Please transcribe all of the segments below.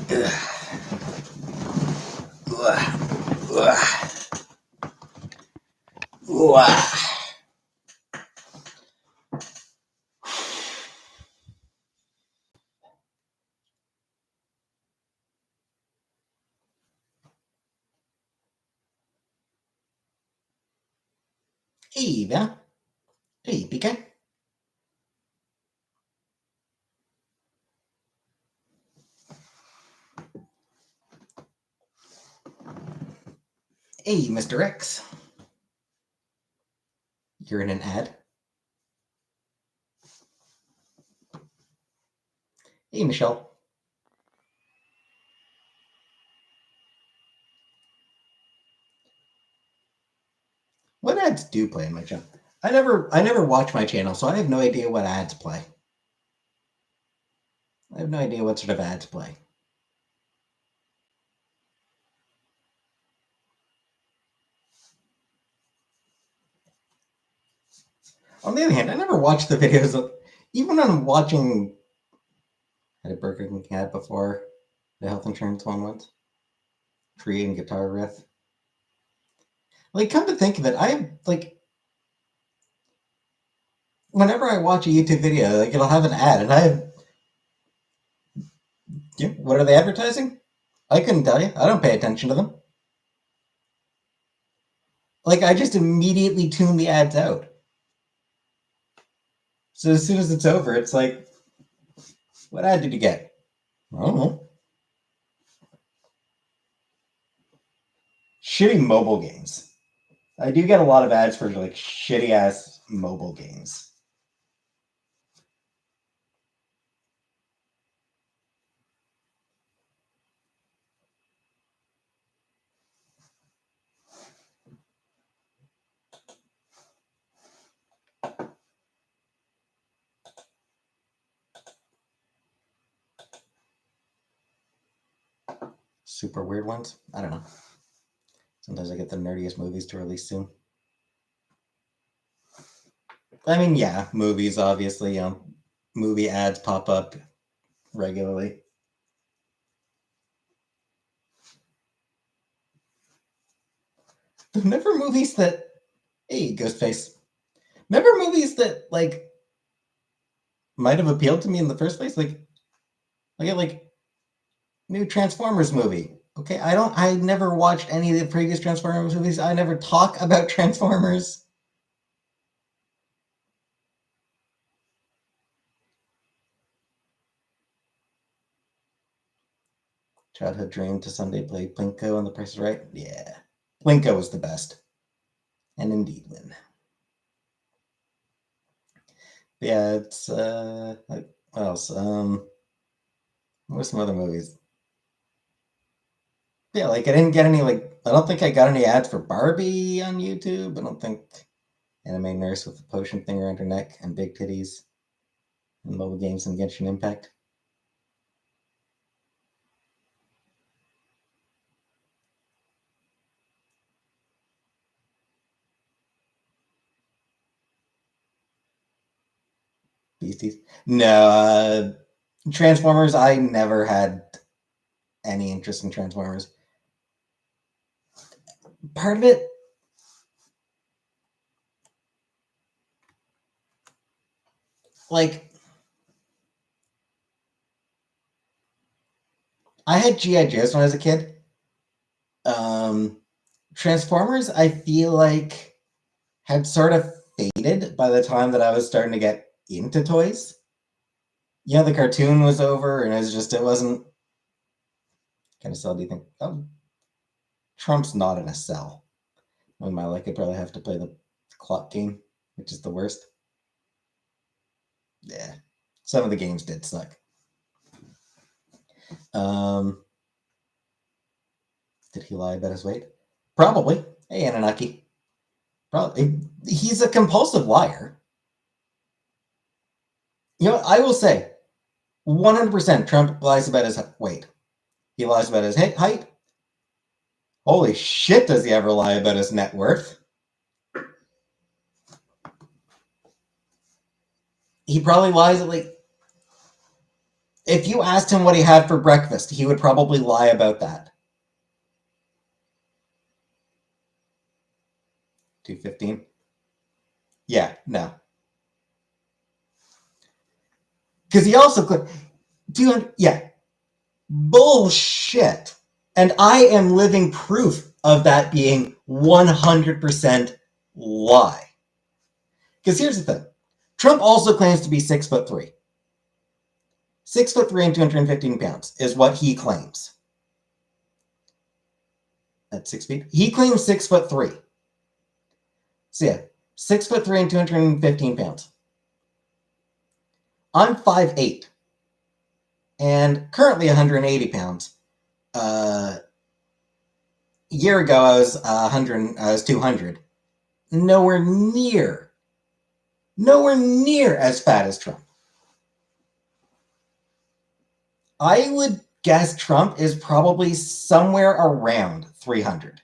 Hey there. Hey, PK. Hey, Mr. X. You're in an ad. Hey, Michelle. What ads do play in my channel? I never watch my channel, so I have no idea what ads play. I have no idea what sort of ads play. On the other hand, I never watch the videos of, even when I'm watching, had a Burger King ad before, the health insurance one once, creating guitar riff. Like, come to think of it, I have, like, whenever I watch a YouTube video, like, it'll have an ad, and I have, what are they advertising? I couldn't tell you. I don't pay attention to them. Like, I just immediately tune the ads out. So as soon as it's over, it's like, what ad did you get? I don't know. Shitty mobile games. I do get a lot of ads for like shitty ass mobile games. Super weird ones. I don't know. Sometimes I get the nerdiest movies to release soon. I mean, yeah, movies obviously. Movie ads pop up regularly. Remember movies that, hey, Ghostface. Remember movies that like might have appealed to me in the first place? Like, I get like new Transformers movie. Okay, I never watched any of the previous Transformers movies. I never talk about Transformers. Childhood dream to someday play Plinko on The Price is Right. Yeah, Plinko was the best, and indeed win. Yeah, it's like, what else? What are some other movies? Yeah, like I didn't get any like I don't think I got any ads for Barbie on YouTube. I don't think anime nurse with the potion thing around her neck and big titties and mobile games and Genshin Impact. Beasties. No, Transformers. I never had any interest in Transformers. Part of it, like, I had GI Joes when I was a kid. Um, Transformers, I feel like had sort of faded by the time that I was starting to get into toys. You know, the cartoon was over, and it wasn't. What kind of cell do you think? Oh, Trump's not in a cell. In my life, I'd probably have to play the clock game, which is the worst. Yeah, some of the games did suck. Um, did he lie about his weight? Probably. Hey, Anunnaki. Probably. He's a compulsive liar. You know, I will say, 100% Trump lies about his weight. He lies about his height. Holy shit, does he ever lie about his net worth? He probably lies at like If you asked him what he had for breakfast, he would probably lie about that. 215? Yeah, no. Because he also 200, yeah. Bullshit. And I am living proof of that being 100% lie. Because here's the thing. Trump also claims to be 6'3". 6'3" and 215 pounds is what he claims. That's 6 feet. He claims 6'3". So yeah, 6'3" and 215 pounds. I'm 5'8" and currently 180 pounds. A year ago, I was 100. I was 200. Nowhere near as fat as Trump. I would guess Trump is probably somewhere around 300,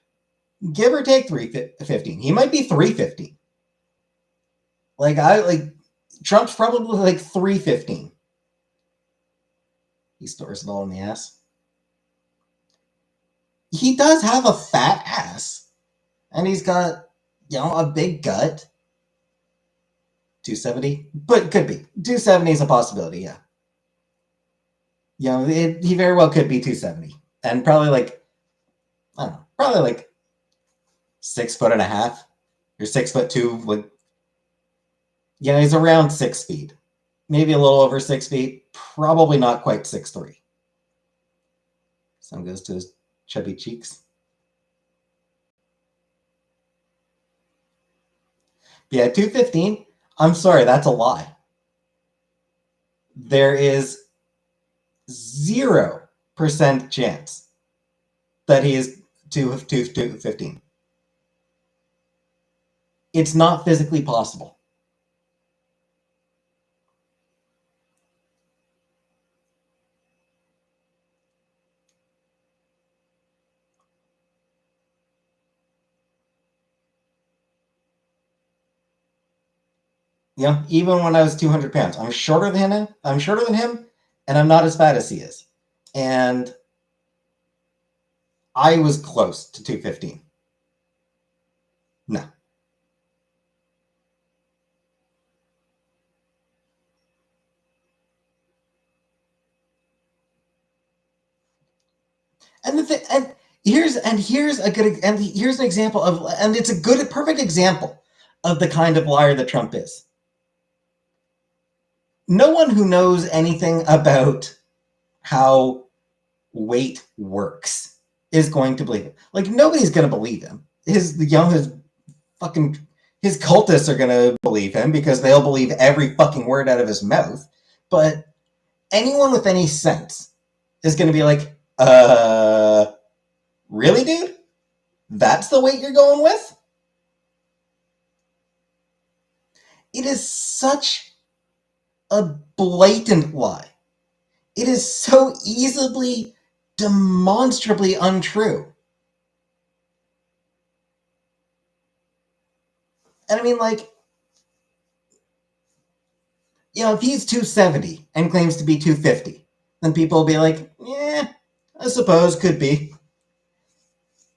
give or take 315. He might be 350. Trump's probably like 315. He stores it all in the ass. He does have a fat ass, and he's got, a big gut. 270, but could be 270 is a possibility. Yeah. He very well could be 270, and probably I don't know, probably like 6'1.5" or 6'2". Like, he's around 6 feet, maybe a little over 6 feet. Probably not quite 6'3". Some goes to his chubby cheeks. Yeah, 215. I'm sorry, that's a lie. There is 0% chance that he is 215. It's not physically possible. Even when I was 200 pounds, I'm shorter than him. And I'm not as fat as he is. And I was close to 215. No. Here's an example of, and it's a perfect example of the kind of liar that Trump is. No one who knows anything about how weight works is going to believe it. Like, nobody's going to believe him. His cultists are going to believe him because they'll believe every fucking word out of his mouth. But anyone with any sense is going to be like, really, dude? That's the weight you're going with? It is such a blatant lie. It is so easily, demonstrably untrue. And I mean, if he's 270 and claims to be 250, then people will be like, yeah, I suppose, could be.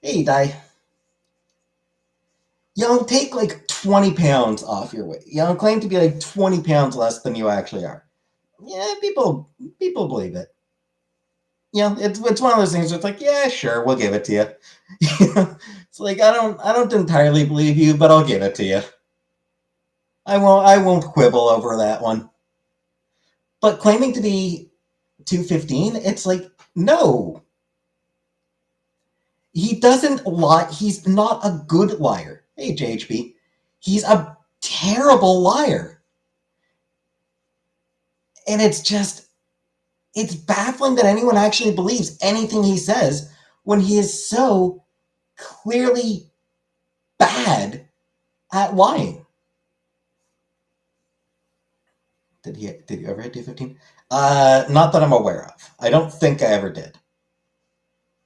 Hey, die. Take 20 pounds off your weight. Claim to be 20 pounds less than you actually are. Yeah, people believe it. It's one of those things where it's like, yeah, sure, we'll give it to you. It's like, I don't entirely believe you, but I'll give it to you. I won't quibble over that one. But claiming to be 215, it's like, no. He doesn't lie. He's not a good liar. Hey, JHB. He's a terrible liar. And it's baffling that anyone actually believes anything he says when he is so clearly bad at lying. Did you ever hit 215? Not that I'm aware of. I don't think I ever did.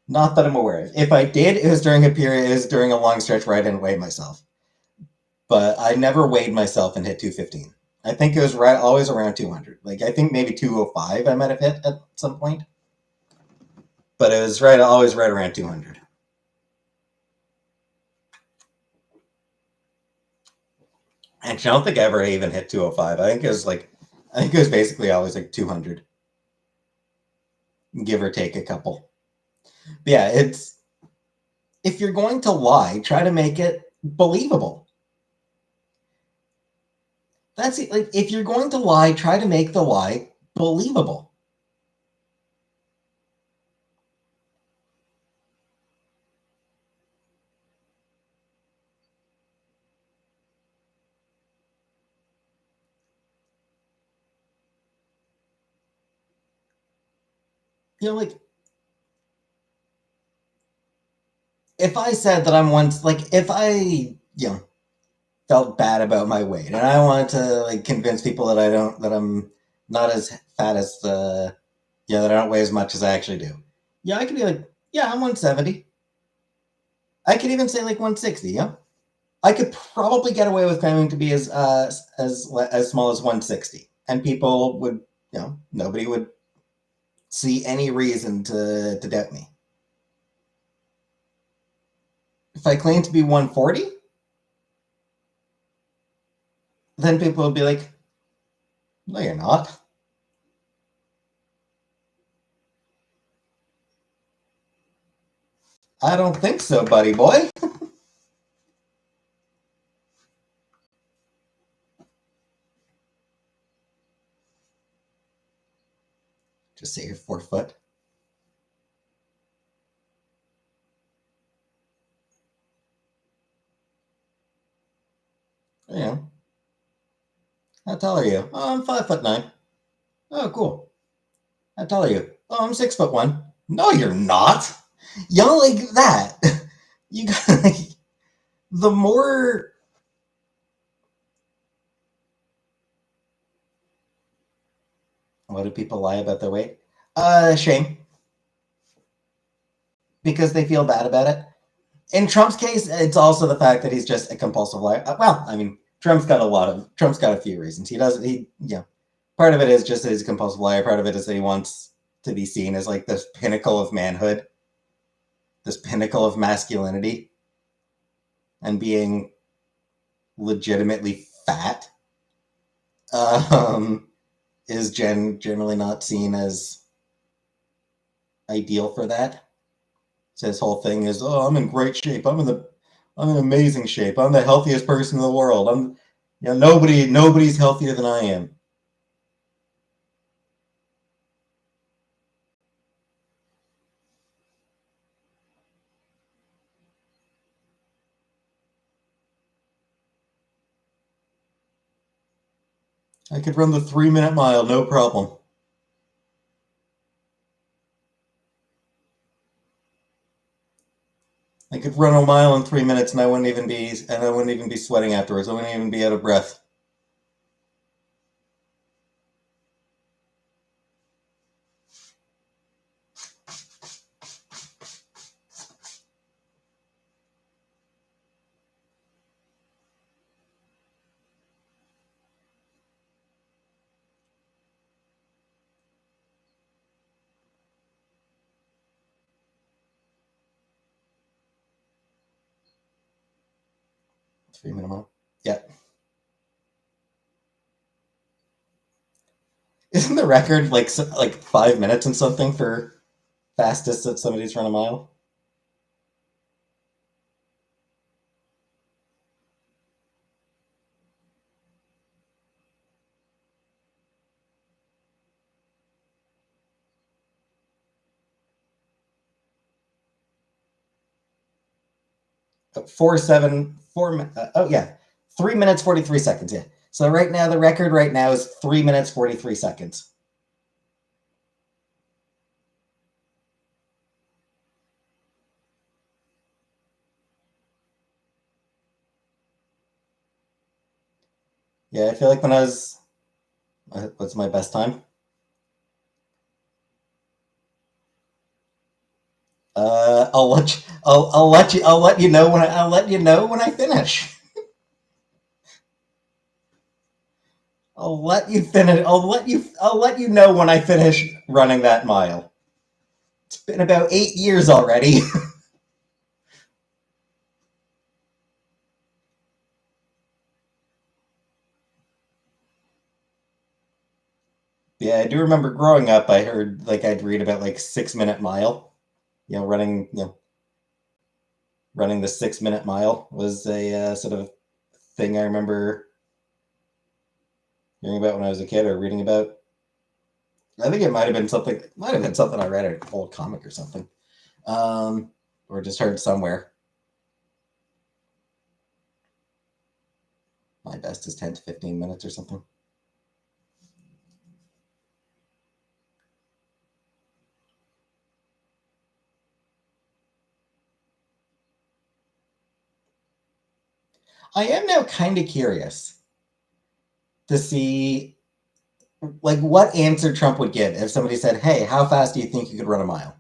Not that I'm aware of. If I did, it was during a long stretch where I didn't weigh myself. But I never weighed myself and hit 215. I think it was right always around 200. Like I think maybe 205 I might have hit at some point, but it was right always right around 200. Actually, I don't think I ever even hit 205. I think it was basically always like 200, give or take a couple. But yeah, it's if you're going to lie, try to make it believable. That's it. Like if you're going to lie, try to make the lie believable. You know, like if I said that I'm once like if I felt bad about my weight and I wanted to like convince people that I'm not as fat as that I don't weigh as much as I actually do. Yeah, I could be like, yeah, I'm 170. I could even say like 160. Yeah, I could probably get away with claiming to be as small as 160, and people would, nobody would see any reason to doubt me. If I claim to be 140, then people would be like, no, you're not. I don't think so, buddy boy. Just say you're 4 foot. Yeah. How tall are you? Oh, I'm 5'9". Oh, cool. How tall are you? Oh, I'm 6'1". No, you're not. You don't like that. You got like, the more. What do people lie about their weight? Shame, because they feel bad about it. In Trump's case, it's also the fact that he's just a compulsive liar. Well, I mean, Trump's got a few reasons. He doesn't. Part of it is just that he's a compulsive liar. Part of it is that he wants to be seen as like this pinnacle of manhood, this pinnacle of masculinity, and being legitimately fat um, is generally not seen as ideal for that. So his whole thing is, oh, I'm in great shape. I'm in amazing shape. I'm the healthiest person in the world. Nobody's healthier than I am. I could run the 3 minute mile, no problem. I could run a mile in 3 minutes, and I wouldn't even be sweating afterwards. I wouldn't even be out of breath. 3 minute mile. Yeah. Isn't the record like 5 minutes and something for fastest that somebody's run a mile? Oh yeah, 3 minutes 43 seconds. Yeah. So right now the record right now is 3 minutes 43 seconds. Yeah, I feel like when I was, what's my best time? I'll let you know when I finish. I'll let you finish. I'll let you know when I finish running that mile. It's been about 8 years already. Yeah, I do remember growing up. I heard like I'd read about like 6 minute mile. Running the 6 minute mile was a sort of thing I remember hearing about when I was a kid or reading about. I think it might have been something I read in an old comic or something, um, or just heard somewhere. My best is 10 to 15 minutes or something. I am now kind of curious to see like what answer Trump would give if somebody said, "Hey, how fast do you think you could run a mile?"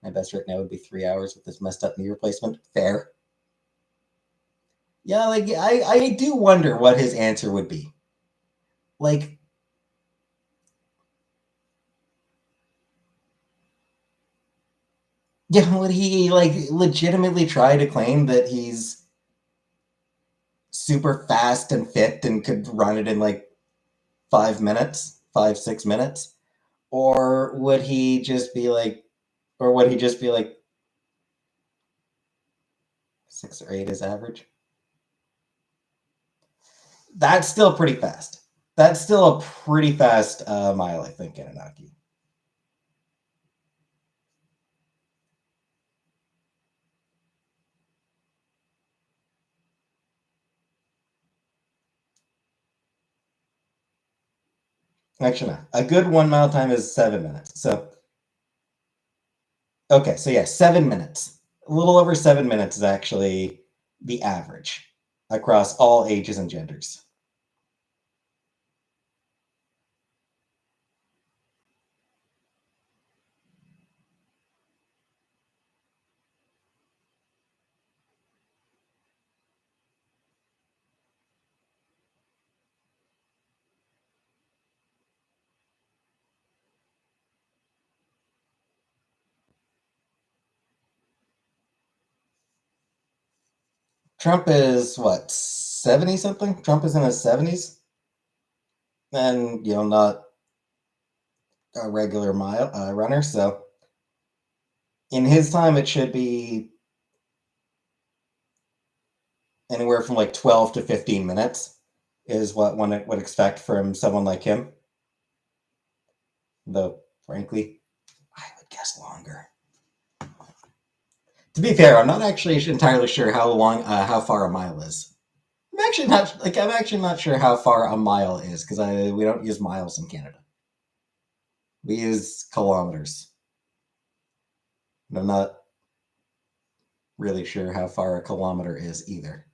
My best right now would be 3 hours with this messed up knee replacement. Fair. Yeah, like I do wonder what his answer would be. Like, yeah, would he like legitimately try to claim that he's super fast and fit and could run it in like 5 minutes, 6 minutes? Or would he just be like, or would he just be like 6 or 8 is average? That's still pretty fast. That's still a pretty fast mile, I think, Anunnaki. Actually, no. A good 1 mile time is 7 minutes. So, okay, so yeah, 7 minutes. A little over 7 minutes is actually the average across all ages and genders. Trump is what, 70 something? Trump is in his 70s and, not a regular mile runner. So, in his time, it should be anywhere from like 12 to 15 minutes is what one would expect from someone like him. Though, frankly, I would guess longer. To be fair, I'm not actually entirely sure how far a mile is. I'm actually not sure how far a mile is because we don't use miles in Canada. We use kilometers. And I'm not really sure how far a kilometer is either.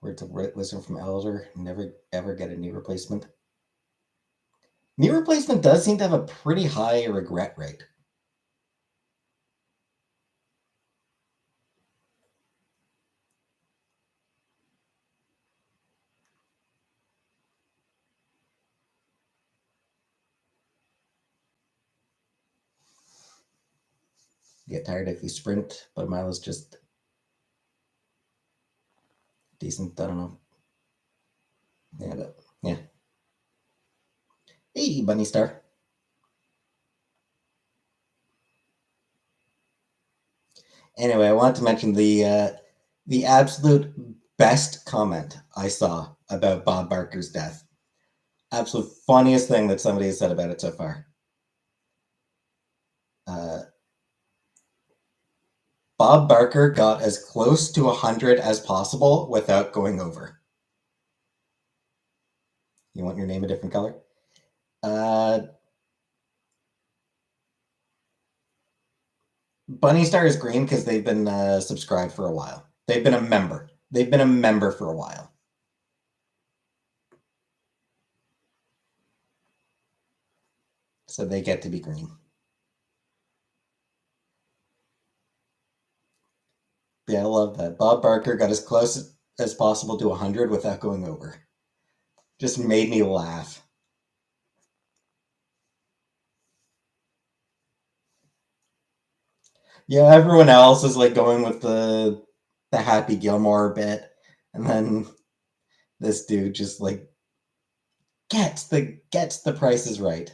Words of wisdom from Elder: never ever get a knee replacement. Knee replacement does seem to have a pretty high regret rate. You get tired if you sprint, but a mile is just decent. I don't know. Yeah, but yeah. Hey, Bunny Star. Anyway, I want to mention the absolute best comment I saw about Bob Barker's death. Absolute funniest thing that somebody has said about it so far. Uh, Bob Barker got as close to 100 as possible without going over. You want your name a different color? Bunny Star is green because they've been subscribed for a while. They've been a member. They've been a member for a while. So they get to be green. Yeah, I love that. Bob Barker got as close as possible to 100 without going over. Just made me laugh. Yeah, everyone else is like going with the Happy Gilmore bit, and then this dude just like gets the prices right.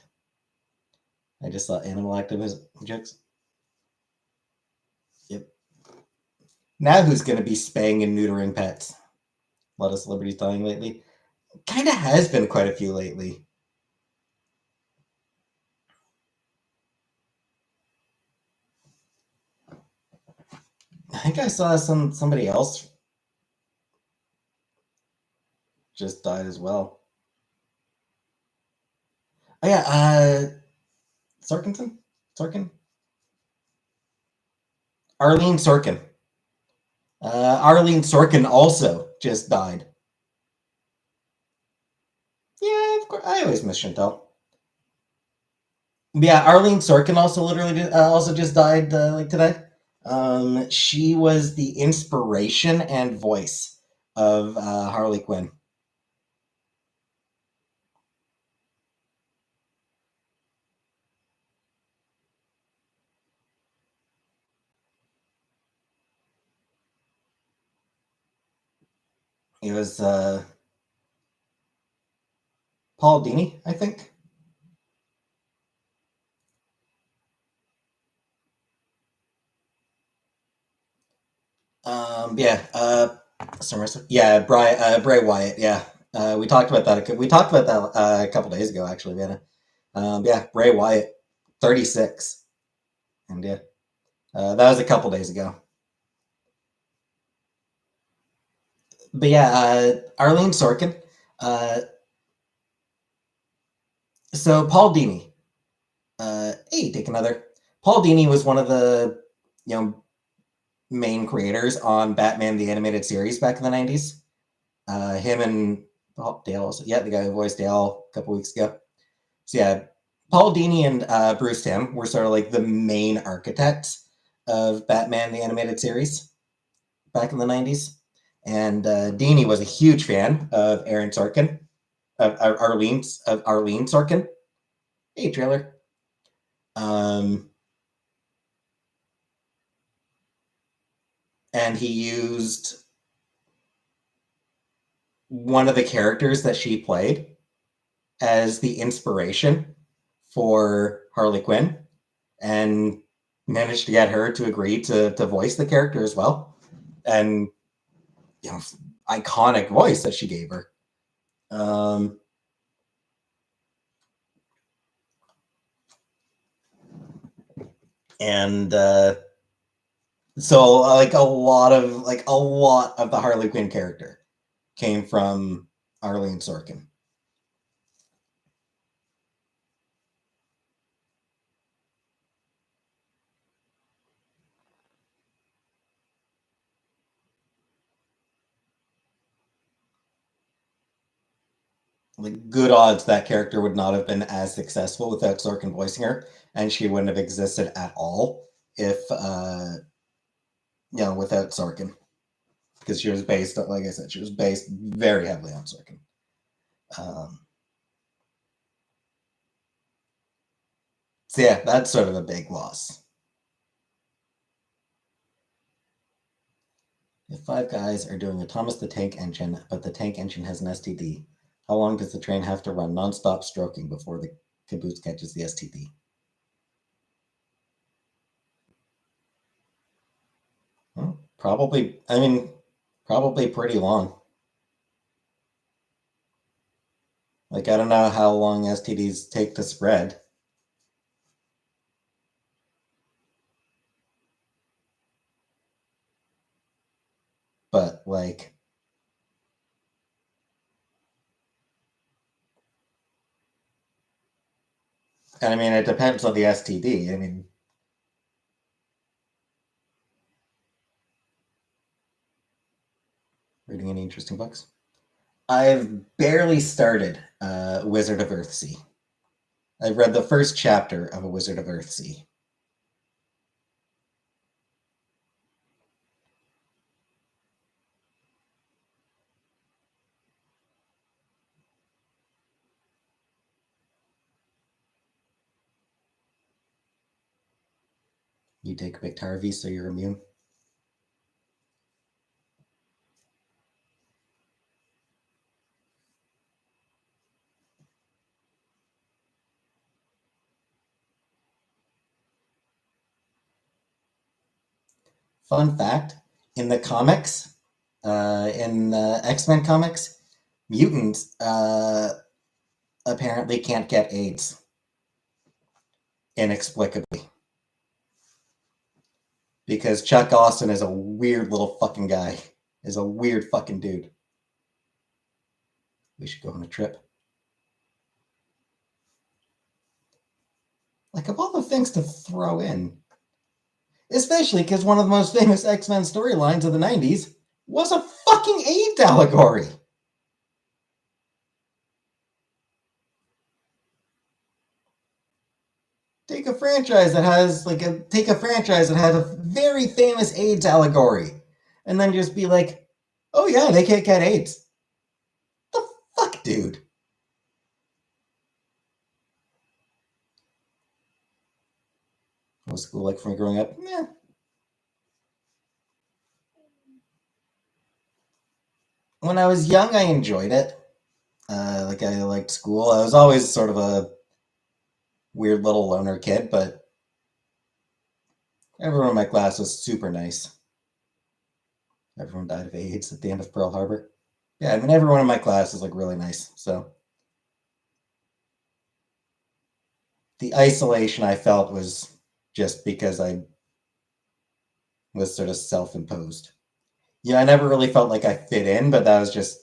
I just saw animal activist jokes. Yep. Now who's gonna be spaying and neutering pets? A lot of celebrities dying lately. Kind of has been quite a few lately. I think I saw somebody else just died as well. Oh yeah, Sorkinson, Sorkin, Arlene Sorkin. Arlene Sorkin also just died. Yeah, of course. I always miss Chantel. Yeah, Arlene Sorkin also literally also just died like today. She was the inspiration and voice of Harley Quinn. It was Paul Dini, I think. Yeah, yeah, Bray Wyatt. Yeah, we talked about that. We talked about that a couple days ago, actually, Vanna. Yeah, Bray Wyatt, 36, and yeah, that was a couple days ago. But yeah, Arlene Sorkin. Uh, so Paul Dini. Hey, take another. Paul Dini was one of the you know main creators on Batman the Animated Series back in the 90s. Him and Dale, also, yeah, the guy who voiced Dale a couple weeks ago. So yeah, Paul Dini and Bruce Timm were sort of like the main architects of Batman the Animated Series back in the 90s. And Dini was a huge fan of Aaron Sorkin, of Arlene Sorkin. Hey, trailer. Um, and he used one of the characters that she played as the inspiration for Harley Quinn and managed to get her to agree to voice the character as well. And you know, iconic voice that she gave her. Um, and so like a lot of the Harley Quinn character came from Arlene Sorkin. Like good odds that character would not have been as successful without Sorkin voicing her, and she wouldn't have existed at all if without Sorkin, because she was based, like I said, she was based very heavily on Sorkin. Um, so yeah, that's sort of a big loss. If five guys are doing a Thomas the Tank Engine, but the tank engine has an STD, how long does the train have to run nonstop stroking before the caboose catches the STD? Well, probably, I mean, probably pretty long. Like, I don't know how long STDs take to spread, but like, And I mean, it depends on the STD. I mean, reading any interesting books? I've barely started Wizard of Earthsea. I've read the first chapter of A Wizard of Earthsea. You take Biktarvy so you're immune. Fun fact, in the comics, in X-Men comics, mutants apparently can't get AIDS inexplicably because Chuck Austin is a weird little fucking guy. Is a weird fucking dude. We should go on a trip. Like, of all the things to throw in, especially because one of the most famous X-Men storylines of the 90s was a fucking AIDS allegory. Take a franchise that has a very famous AIDS allegory, and then just be like, "Oh yeah, they can't get AIDS." The fuck, dude. What was school like for me growing up? Yeah. When I was young, I enjoyed it. Like I liked school. I was always sort of a weird little loner kid, but everyone in my class was super nice. Everyone died of AIDS at the end of Pearl Harbor. Yeah, I mean everyone in my class is like really nice. So the isolation I felt was just because I was sort of self-imposed. Yeah, I never really felt like I fit in, but that was just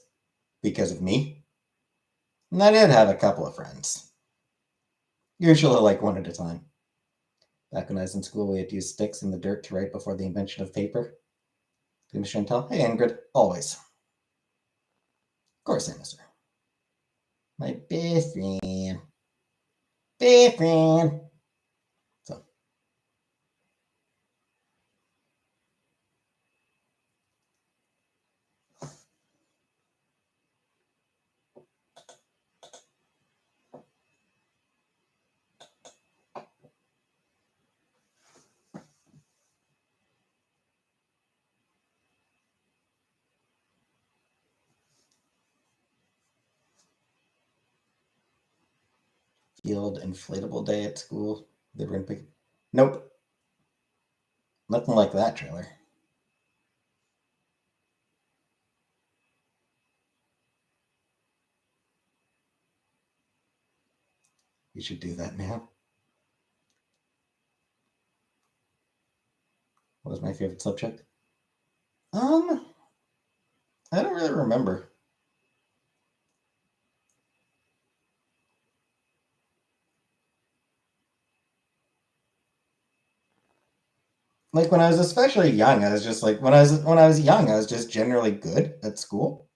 because of me. And I did have a couple of friends, usually like one at a time. Back when I was in school, we had to use sticks in the dirt to write before the invention of paper. Hey, Miss Chantal. Hey, Ingrid. Always. Of course I miss her. My best friend. Best friend. So, field inflatable day at school. They were in big. Nope. Nothing like that trailer. We should do that now. What was my favorite subject? Um, I don't really remember. Like when I was especially young, I was just like when I was young, I was just generally good at school.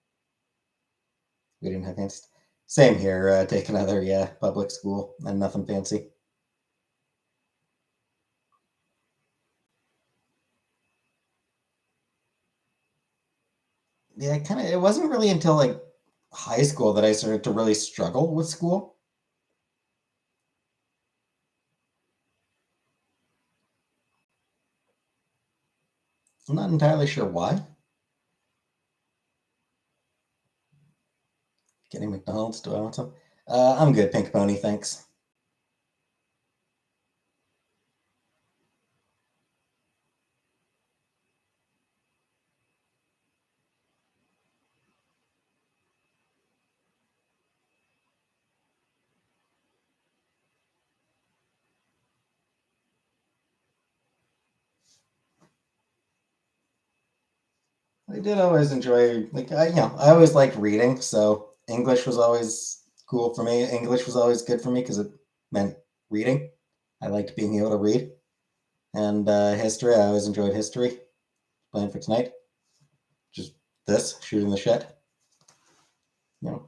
We didn't have fancy. Same here. Take another public school and nothing fancy. Yeah, kind of. It wasn't really until like high school that I started to really struggle with school. I'm not entirely sure why. Getting McDonald's. Do I want some? I'm good, Pink Pony. Thanks. I did always enjoy I always liked reading, so English was always cool for me. English was always good for me because it meant reading. I liked being able to read. And history, I always enjoyed history. Playing for tonight. Just this, shooting the shit. You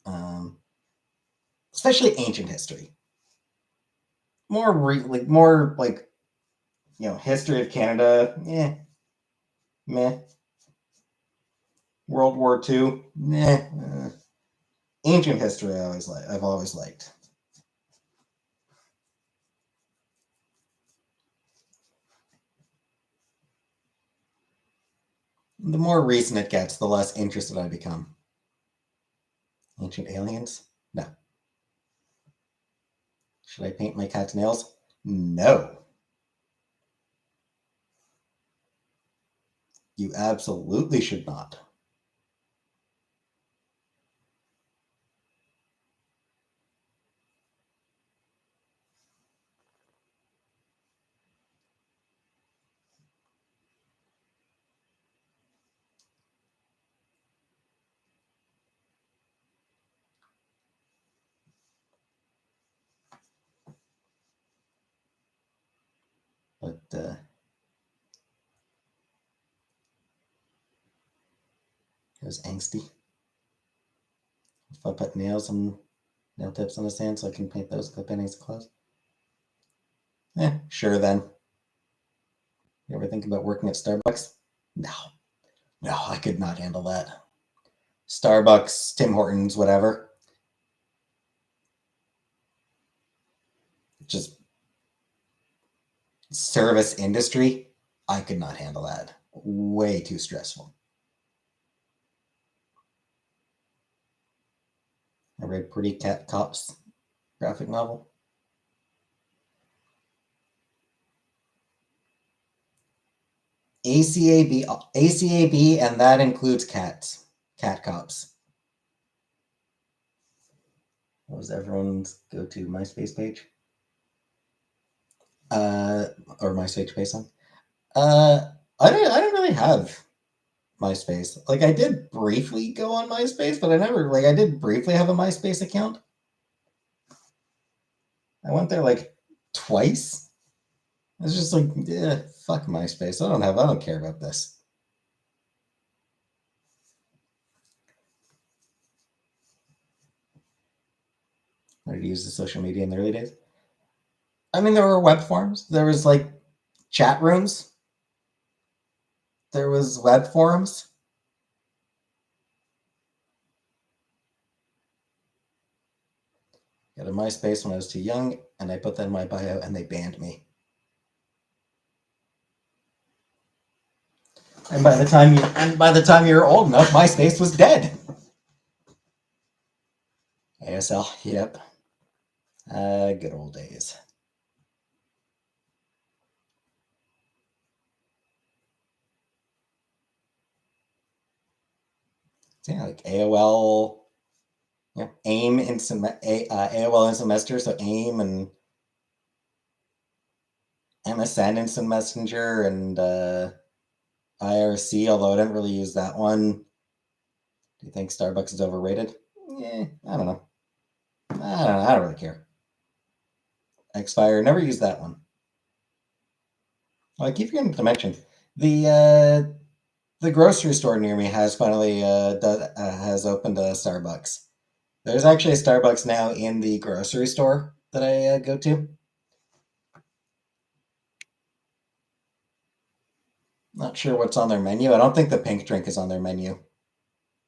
know. Especially ancient history. More history of Canada, meh. World War II, ancient history, I've always liked. The more recent it gets, the less interested I become. Ancient aliens? No. Should I paint my cat's nails? No. You absolutely should not. But it was angsty. If I put nails and nail tips on his hand so I can paint those clip innings clothes. Sure then. You ever think about working at Starbucks? No, I could not handle that. Starbucks, Tim Hortons, whatever. Just service industry, I could not handle that. Way too stressful. I read Pretty Cat Cops graphic novel. ACAB, and that includes cats. Cat Cops. What was everyone's go-to MySpace page? Or MySpace page song? I don't really have MySpace. Like, I did briefly go on MySpace, but I did briefly have a MySpace account. I went there like twice. I was just like, fuck MySpace. I don't care about this. How did you use the social media in the early days? I mean, there were web forums. There was like chat rooms. There was web forums. Got a MySpace when I was too young, and I put that in my bio, and they banned me. And by the time you're old enough, MySpace was dead. ASL, yep. Good old days. Yeah, like AOL, AIM Instant AOL Instant Messenger, so AIM and MSN Instant Messenger and IRC, although I didn't really use that one. Do you think Starbucks is overrated? I don't know. I don't really care. Xfire, never used that one. Well, I keep forgetting to mention the grocery store near me has finally has opened a Starbucks. There's actually a Starbucks now in the grocery store that I go to. Not sure what's on their menu. I don't think the pink drink is on their menu.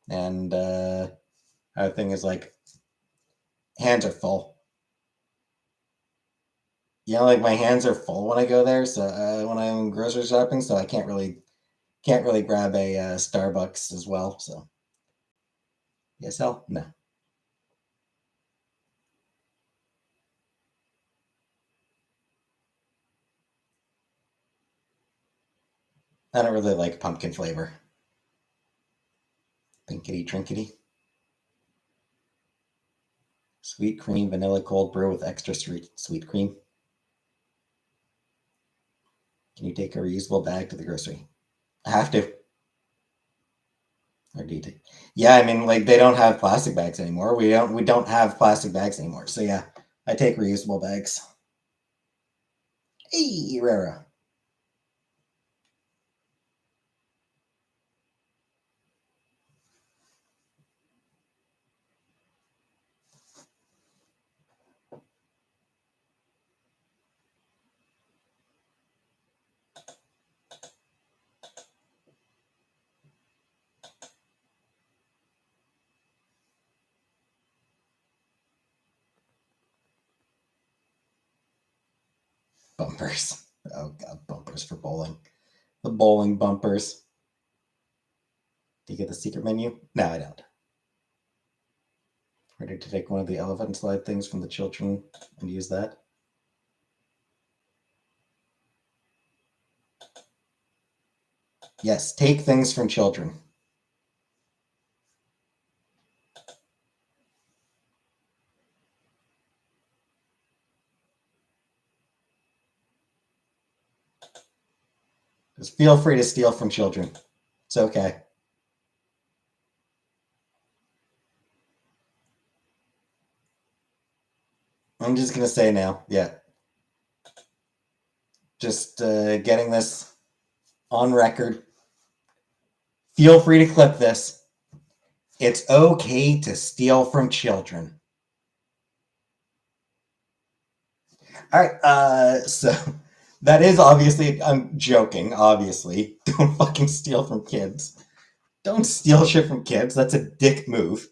And other thing is like hands are full. Like my hands are full when I go there. So when I'm grocery shopping, so I can't really grab a Starbucks as well. So ESL, no. I don't really like pumpkin flavor. Pinkity trinkity. Sweet cream, vanilla cold brew with extra sweet cream. Can you take a reusable bag to the grocery? I have to. Or do you Yeah, I mean, like they don't have plastic bags anymore. We don't have plastic bags anymore. So yeah, I take reusable bags. Hey, Rara. Bumpers. Oh god, bumpers for bowling. The bowling bumpers. Do you get the secret menu? No, I don't. Ready to take one of the elephant slide things from the children and use that? Yes, take things from children. Just feel free to steal from children. It's okay. I'm just going to say now, yeah. Just getting this on record. Feel free to clip this. It's okay to steal from children. All right, so that is obviously, I'm joking, obviously. Don't fucking steal from kids. Don't steal shit from kids. That's a dick move.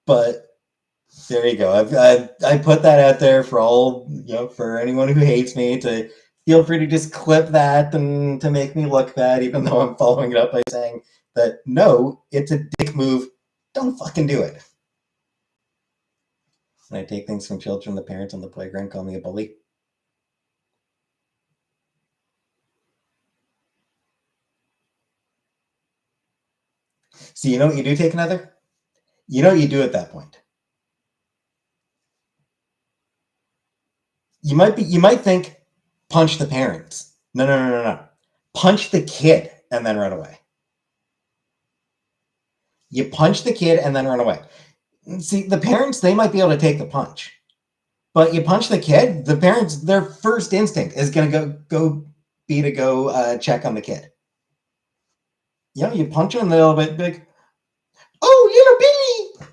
But there you go. I put that out there for all, for anyone who hates me to feel free to just clip that and to make me look bad, even though I'm following it up by saying that no, it's a dick move. Don't fucking do it. When I take things from children, the parents on the playground call me a bully. So you know what you do, take another? You know what you do at that point? You might think, punch the parents. No. Punch the kid and then run away. You punch the kid and then run away. See, the parents, they might be able to take the punch. But you punch the kid, the parents, their first instinct is going to go check on the kid. You punch them a little bit big. Oh, little Billy!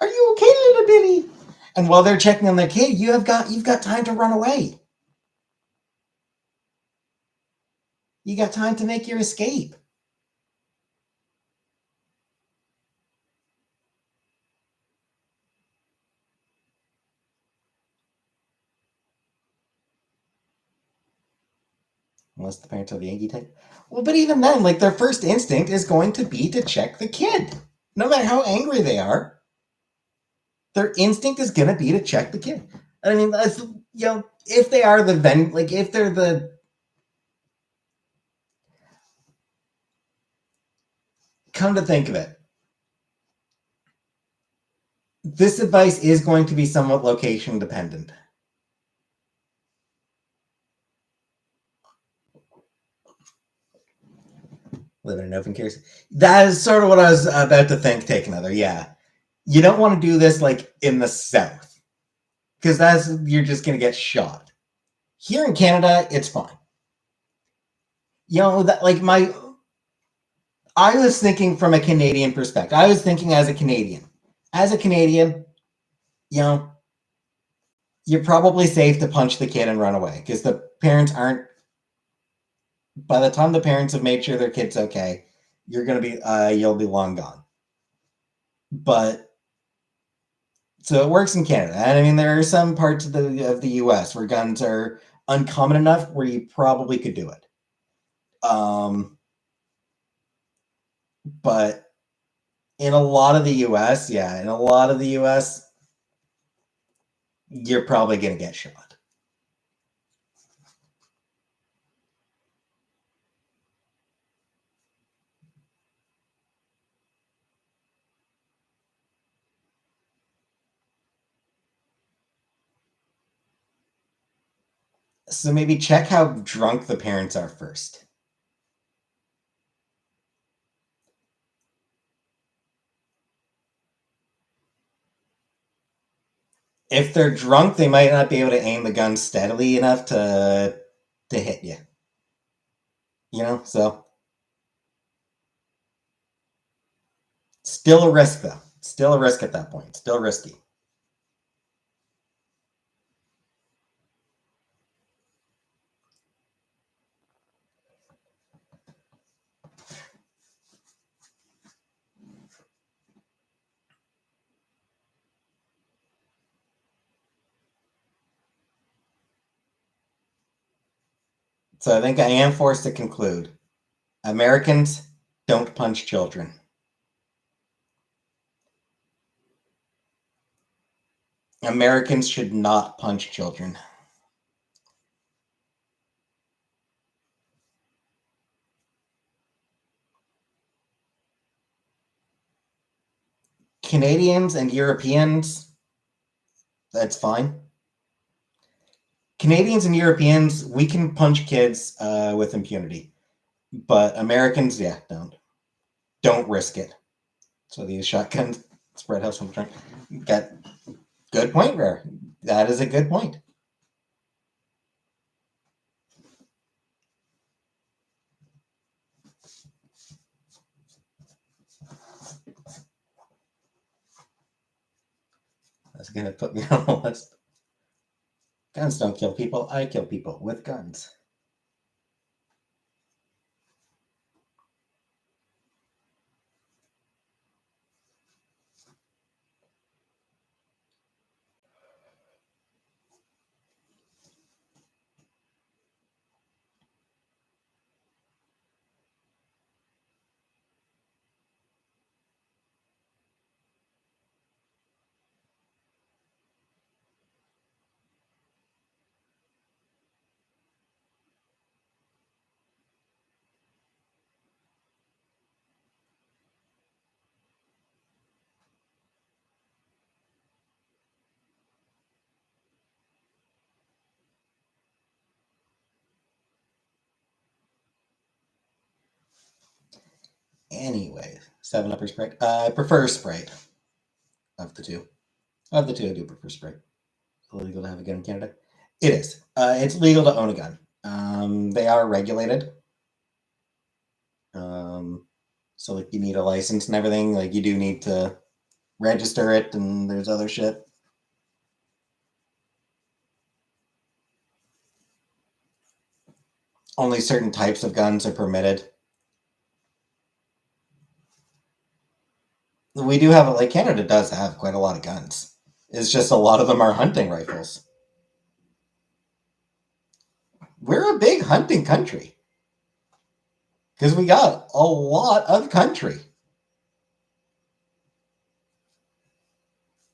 Are you okay, little Billy? And while they're checking on the kid, you've got time to run away. You got time to make your escape. Unless the parents are the Yankee type. Well, but even then, like, their first instinct is going to be to check the kid. No matter how angry they are, their instinct is going to be to check the kid. I mean, that's, if they are if they're the... Come to think of it, this advice is going to be somewhat location dependent. Living in open cares. That is sort of what I was about to think, take another, yeah. You don't want to do this, like, in the South. Because you're just going to get shot. Here in Canada, it's fine. I was thinking from a Canadian perspective. I was thinking as a Canadian. As a Canadian, you're probably safe to punch the kid and run away. Because the parents aren't... By the time the parents have made sure their kid's okay, you're going to be... you'll be long gone. But... So it works in Canada. And I mean, there are some parts of the US where guns are uncommon enough where you probably could do it. But in a lot of the US, you're probably going to get shot. So maybe check how drunk the parents are first. if they're drunk, they might not be able to aim the gun steadily enough to hit you. You know, so still a risk though. Still a risk at that point. Still risky. So I think I am forced to conclude. Americans don't punch children. Americans should not punch children. Canadians and Europeans, that's fine. Canadians and Europeans, we can punch kids with impunity. But Americans, yeah, don't risk it. So these shotguns spread house from trunk. Got good point, Rare. That is a good point. That's gonna put me on the list. Guns don't kill people. I kill people with guns. Anyway, 7-Up or Sprite? I prefer Sprite of the two. Of the two, I do prefer Sprite. Illegal to have a gun in Canada? It is. It's legal to own a gun. They are regulated. So like you need a license and everything. Like you do need to register it, and there's other shit. Only certain types of guns are permitted. We do have, like, Canada does have quite a lot of guns. It's just a lot of them are hunting rifles. We're a big hunting country because we got a lot of country.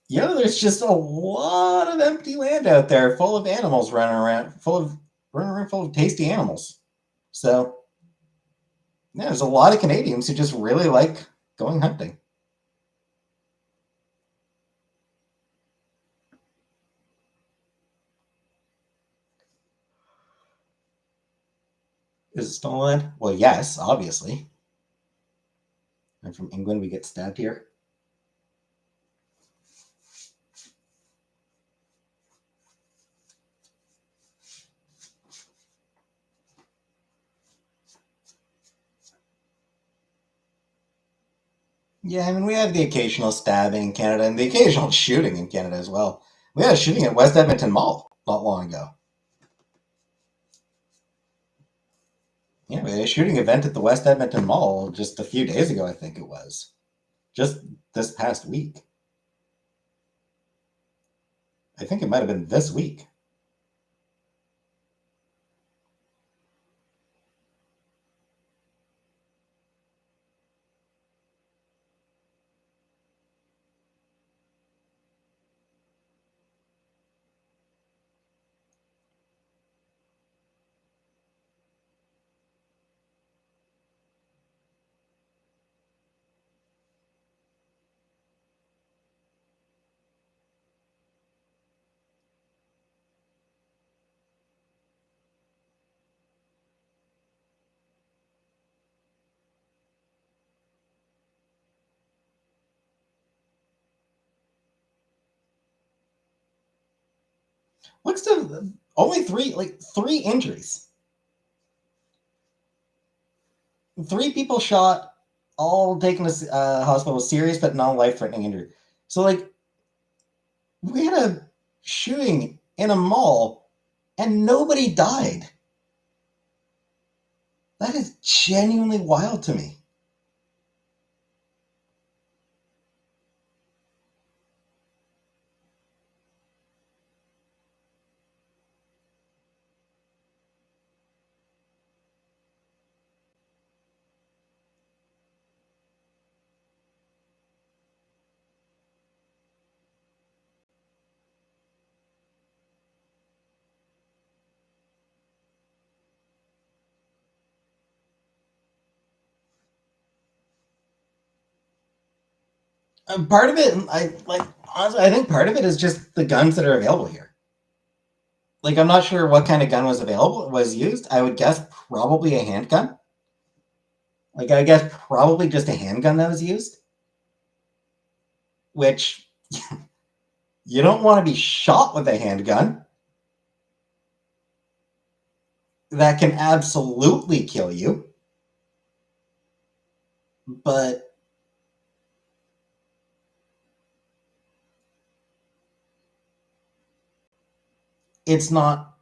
You know, there's just a lot of empty land out there full of animals running around, full of tasty animals. So, yeah, there's a lot of Canadians who just really like going hunting. Is it stolen land? Well, yes, obviously. I'm from England. We get stabbed here. Yeah, I mean, we have the occasional stabbing in Canada and the occasional shooting in Canada as well. We had a shooting at West Edmonton Mall not long ago. Yeah, we had a shooting event at the West Edmonton Mall just a few days ago, I think it was. Just this past week. I think it might have been this week. Looks to only three injuries. 3 people shot, all taken to hospital with serious but non-life-threatening injury. So, we had a shooting in a mall and nobody died. That is genuinely wild to me. Part of it, honestly, I think part of it is just the guns that are available here. I'm not sure what kind of gun was used. I would guess probably a handgun. I guess probably just a handgun that was used, which you don't want to be shot with a handgun. That can absolutely kill you. But it's not.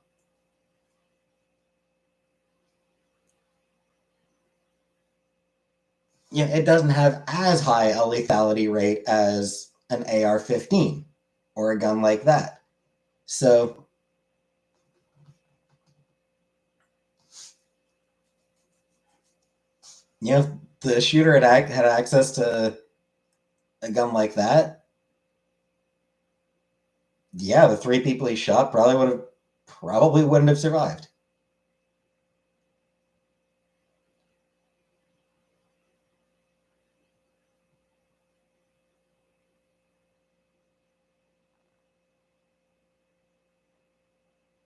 Yeah, it doesn't have as high a lethality rate as an AR-15 or a gun like that. So, if the shooter had access to a gun like that, yeah, the 3 people he shot probably wouldn't have survived.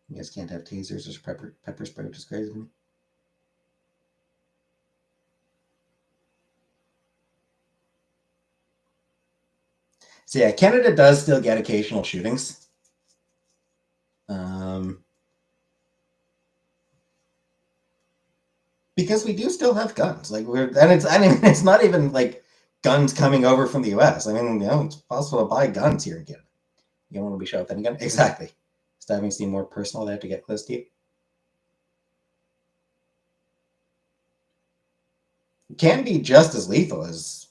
You guys can't have tasers or pepper spray, which is crazy to me. So yeah, Canada does still get occasional shootings. Because we do still have guns. It's not even like guns coming over from the US. It's possible to buy guns here in Canada. You don't want to be shot with any gun. Exactly. Stabbing seem more personal, they have to get close to you. Can be just as lethal as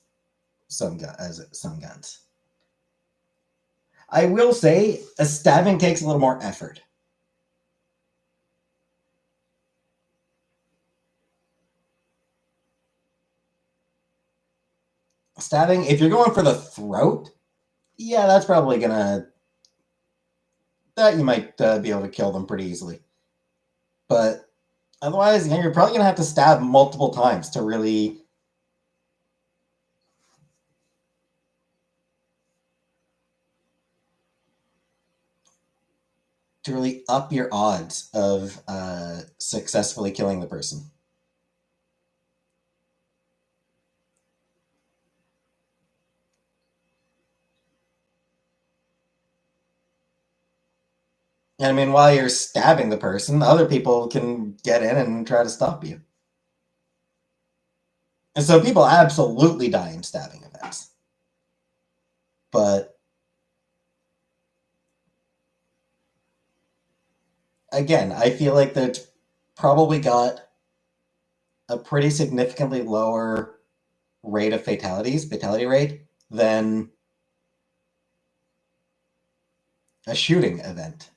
some guns. I will say a stabbing takes a little more effort. Stabbing, if you're going for the throat, yeah, that's probably gonna that you might be able to kill them pretty easily. But otherwise, you're probably gonna have to stab multiple times to really up your odds of successfully killing the person. And while you're stabbing the person, other people can get in and try to stop you. And so people absolutely die in stabbing events. But again, I feel like that probably got a pretty significantly lower rate of fatality rate, than a shooting event.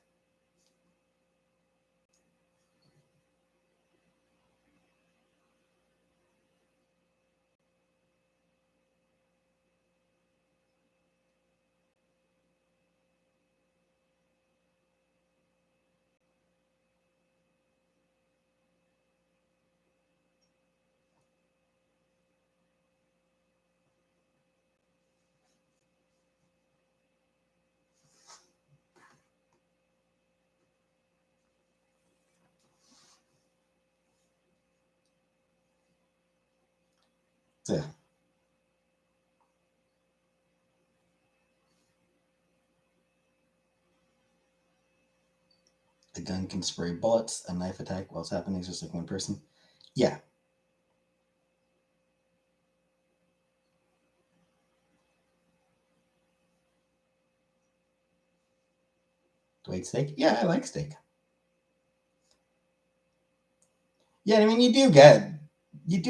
So, A gun can spray bullets. A knife attack while it's happening is just like one person. Yeah. Do I eat steak? Yeah, I like steak. Yeah, I mean you do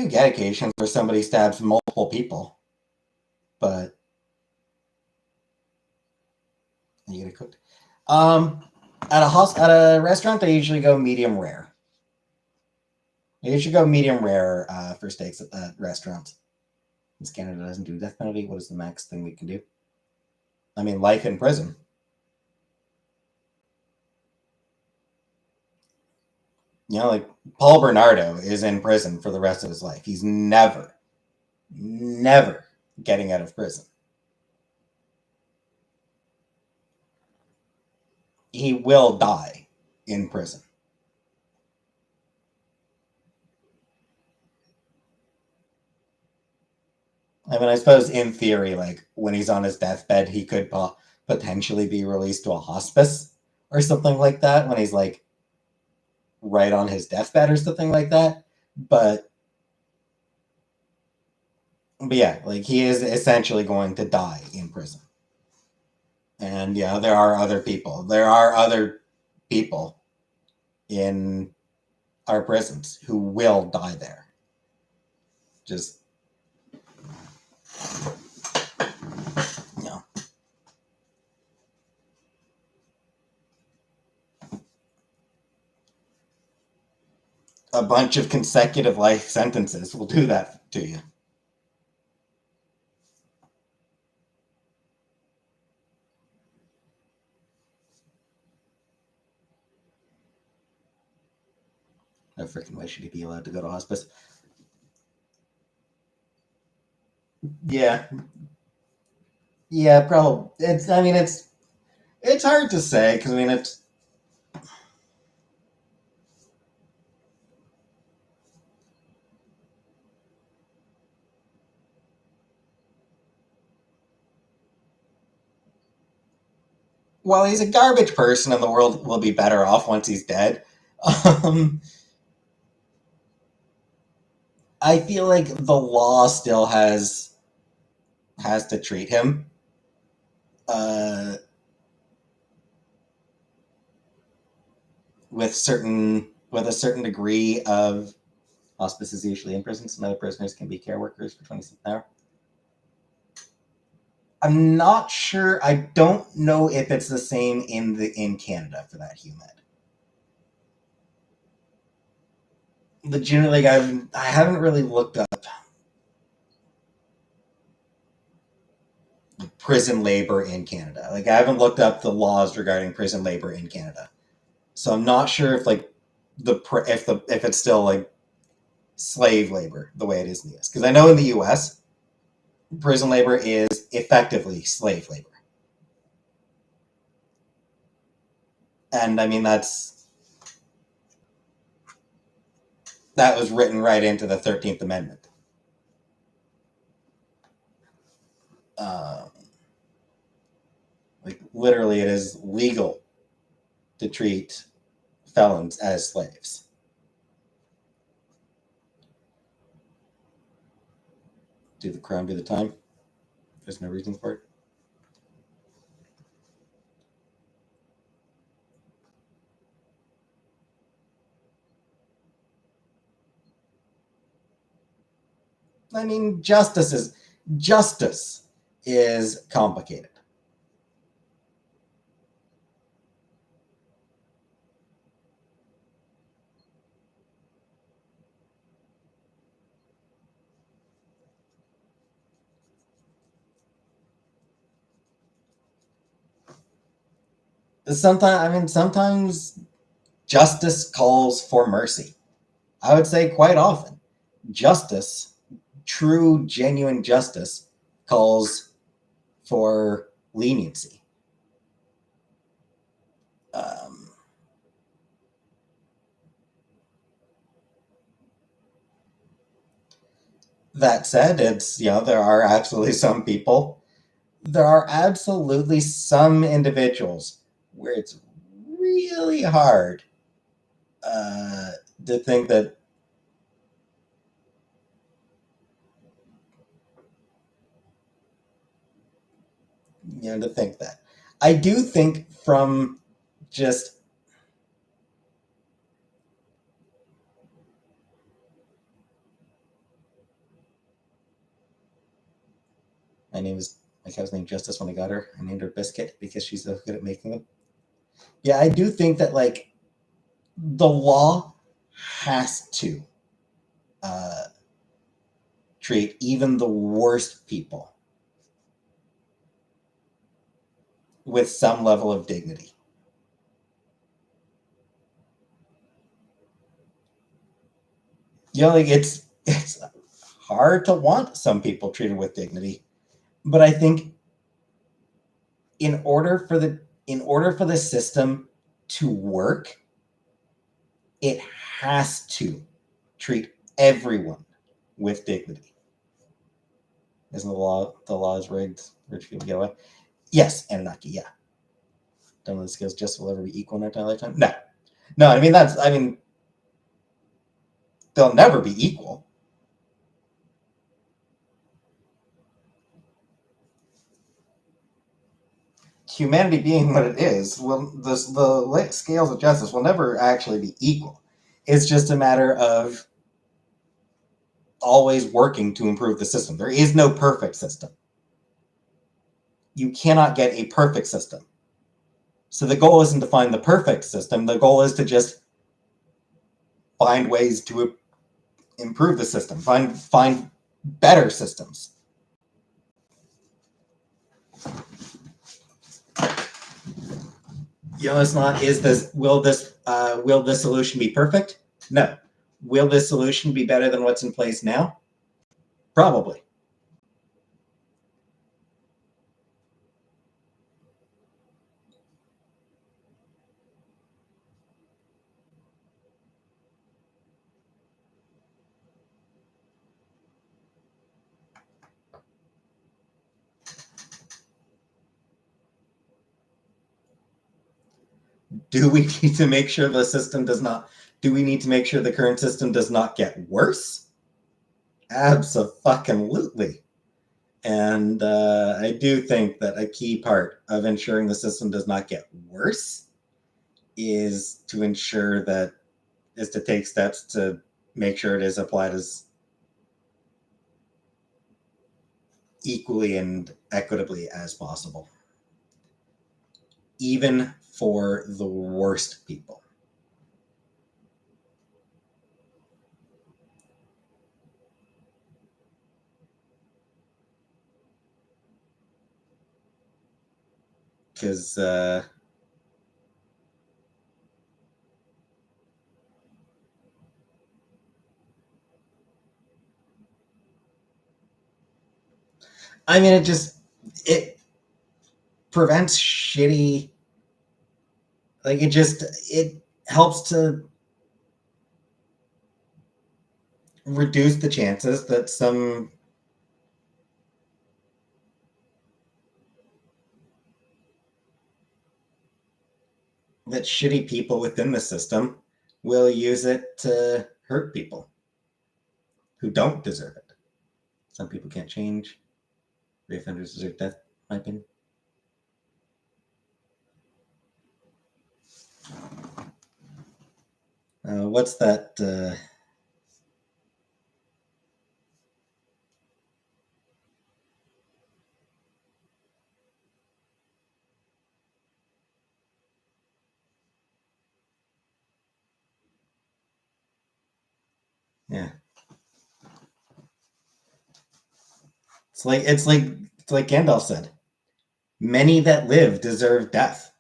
get occasions where somebody stabs multiple people, but you get it cooked. Um, at a restaurant, they usually go medium rare. They usually go medium rare for steaks at restaurants. Since Canada doesn't do death penalty, what is the max thing we can do? I mean, life in prison. Like Paul Bernardo is in prison for the rest of his life. He's never getting out of prison. He will die in prison. I mean, I suppose in theory, like when he's on his deathbed, he could potentially be released to a hospice or something like that when he's like right on his deathbed or something like that. But yeah, like he is essentially going to die in prison. And yeah, there are other people. There are other people in our prisons who will die there. Just you know, a bunch of consecutive life sentences will do that to you. I freaking wish he'd be allowed to go to hospice. Yeah, yeah, probably. It's. I mean, it's hard to say because I mean it's. Well, he's a garbage person, and the world will be better off once he's dead. Um, I feel like the law still has to treat him uh, with a certain degree of hospice is usually in prisons. Some other prisoners can be care workers for 20 cents an hour. I'm not sure. I don't know if it's the same in Canada for that human. Legitimately, like I haven't really looked up prison labor in Canada. Like I haven't looked up the laws regarding prison labor in Canada, so I'm not sure if like if it's still like slave labor the way it is in the U.S. Because I know in the U.S. prison labor is effectively slave labor, and I mean that was written right into the 13th Amendment. Um, like literally, it is legal to treat felons as slaves. Do the crime, do the time. There's no reason for it. I mean, justice is complicated. Sometimes justice calls for mercy. I would say quite often, justice, true, genuine justice, calls for leniency. Um, that said, there are absolutely some individuals where it's really hard to think that to think that. I do think from just my cow's named Justice when I got her. I named her Biscuit because she's so good at making them. Yeah, I do think that like the law has to uh, treat even the worst people with some level of dignity. Like it's hard to want some people treated with dignity, but I think in order for the system to work, it has to treat everyone with dignity. Isn't the law is rigged? Rich people get away. Yes, Anunnaki. Yeah. Don't know the skills just will ever be equal in our lifetime. No, no. I mean they'll never be equal. Humanity being what it is, the scales of justice will never actually be equal. It's just a matter of always working to improve the system. There is no perfect system. You cannot get a perfect system. So the goal isn't to find the perfect system. The goal is to just find ways to improve the system, find better systems. It's not. Will this solution be perfect? No. Will this solution be better than what's in place now? Probably. Do we need to make sure the system does not? Do we need to make sure the current system does not get worse? Absolutely. And I do think that a key part of ensuring the system does not get worse is to take steps to make sure it is applied as equally and equitably as possible, even for the worst people. Because I mean, it prevents shitty. Like it helps to reduce the chances that shitty people within the system will use it to hurt people who don't deserve it. Some people can't change. Reoffenders deserve death, in my opinion. What's that? Yeah, it's like Gandalf said. Many that live deserve death,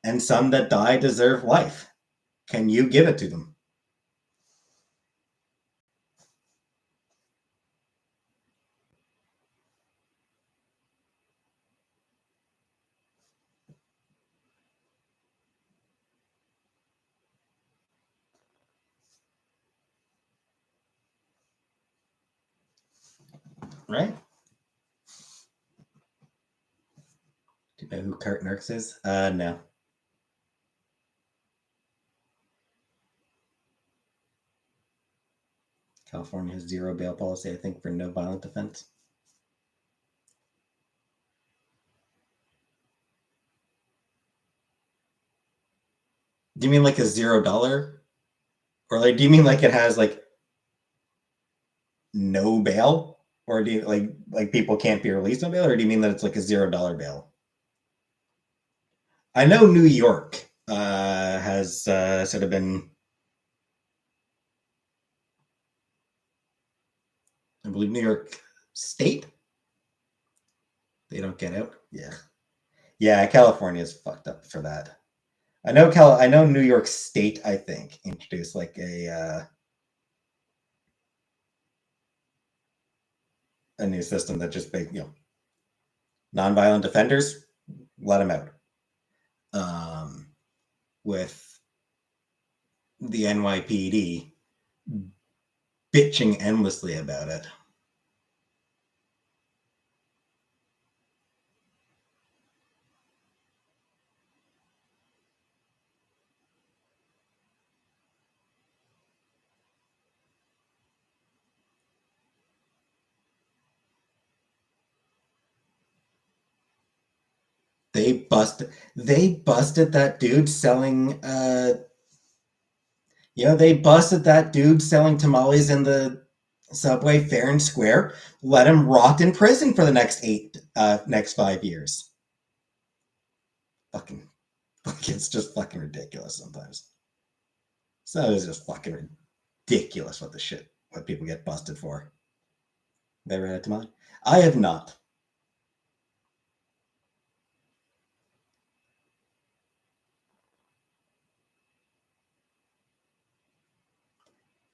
and some that die deserve life. Can you give it to them? Right? Do you know who Kurt Nurks is? No. California has zero bail policy, I think, for no violent offense. Do you mean like a $0? Or like, do you mean like it has like no bail? Or do you like people can't be released on bail? Or do you mean that it's like a $0 bail? I know New York has sort of been, I believe New York State, they don't get out. Yeah, California is fucked up for that. I know New York State, I think, introduced like a new system that just nonviolent offenders, let them out. With the NYPD bitching endlessly about it. They busted that dude selling they busted that dude selling tamales in the subway fair and square, let him rot in prison for the next 5 years. Fucking it's just fucking ridiculous sometimes. So it's just fucking ridiculous what people get busted for. They ever had a tamale? I have not.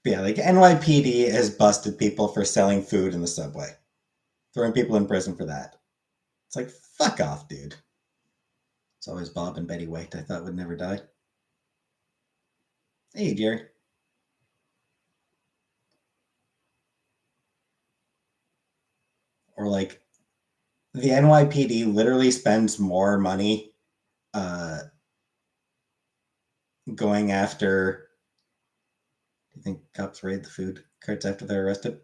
But yeah, like NYPD has busted people for selling food in the subway, throwing people in prison for that. It's like, fuck off, dude. It's always Bob and Betty White I thought would never die. Hey, Jerry. Or like, the NYPD literally spends more money going after. Do you think cops raid the food carts after they're arrested?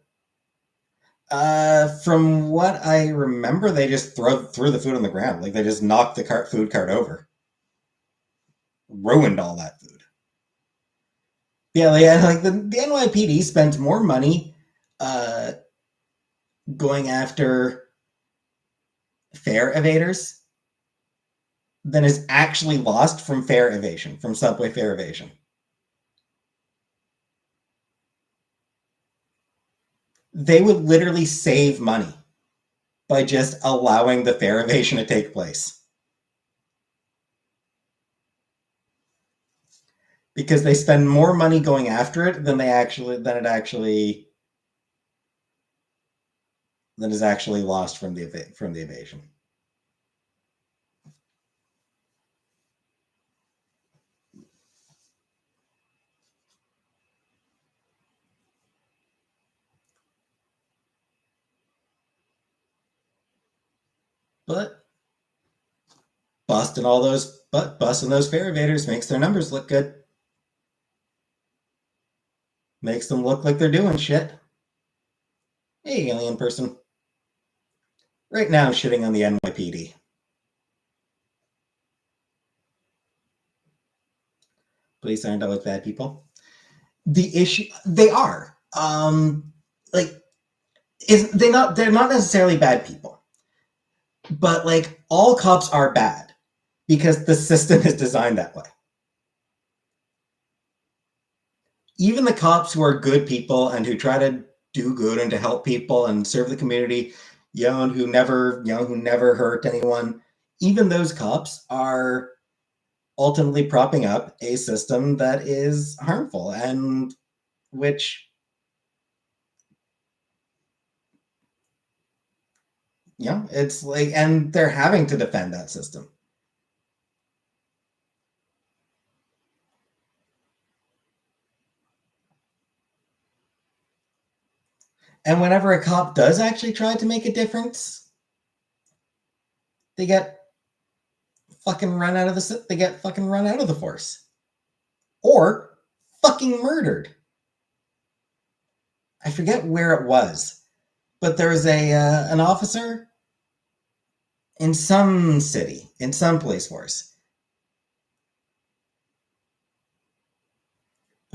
From what I remember, they just threw the food on the ground. Like they just knocked the food cart over, ruined all that food. Yeah, like the NYPD spends more money going after fare evaders than is actually lost from fare evasion, from subway fare evasion. They would literally save money by just allowing the fare evasion to take place. Because they spend more money going after it than is actually lost from the evasion. But busting those fare evaders makes their numbers look good. Makes them look like they're doing shit. Hey, alien person. Right now, I'm shitting on the NYPD. Police aren't always bad people. The issue, they are. They're not necessarily bad people, but like all cops are bad because the system is designed that way. Even the cops who are good people and who try to do good and to help people and serve the community, and who never hurt anyone, even those cops are ultimately propping up a system that is harmful and which it's like, and they're having to defend that system. And whenever a cop does actually try to make a difference, they get fucking run out of the force. Or fucking murdered. I forget where it was, but there was an officer in some city, in some police force,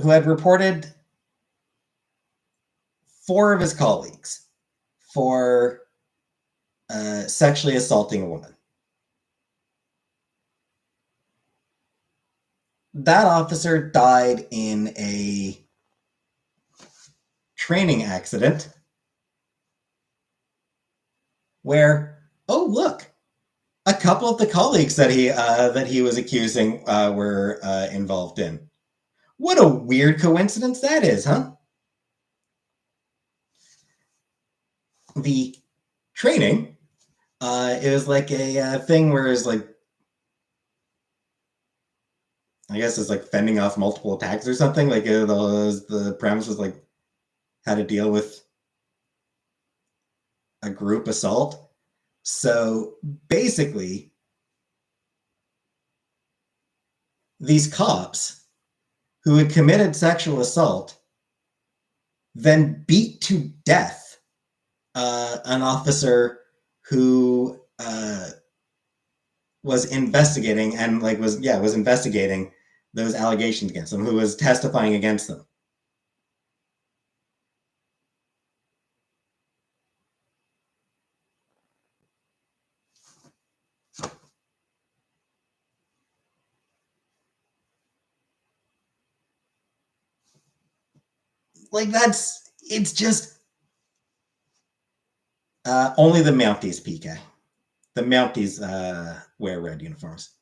who had reported 4 of his colleagues for sexually assaulting a woman. That officer died in a training accident where, oh look, a couple of the colleagues that he was accusing were involved in. What a weird coincidence that is, huh? The training, it was like a thing where it's like, I guess it's like fending off multiple attacks or something. Like the premise was like how to deal with a group assault. So basically, these cops who had committed sexual assault then beat to death an officer who was investigating and was investigating those allegations against them, who was testifying against them. Like it's just only the Mounties, PK. The Mounties wear red uniforms.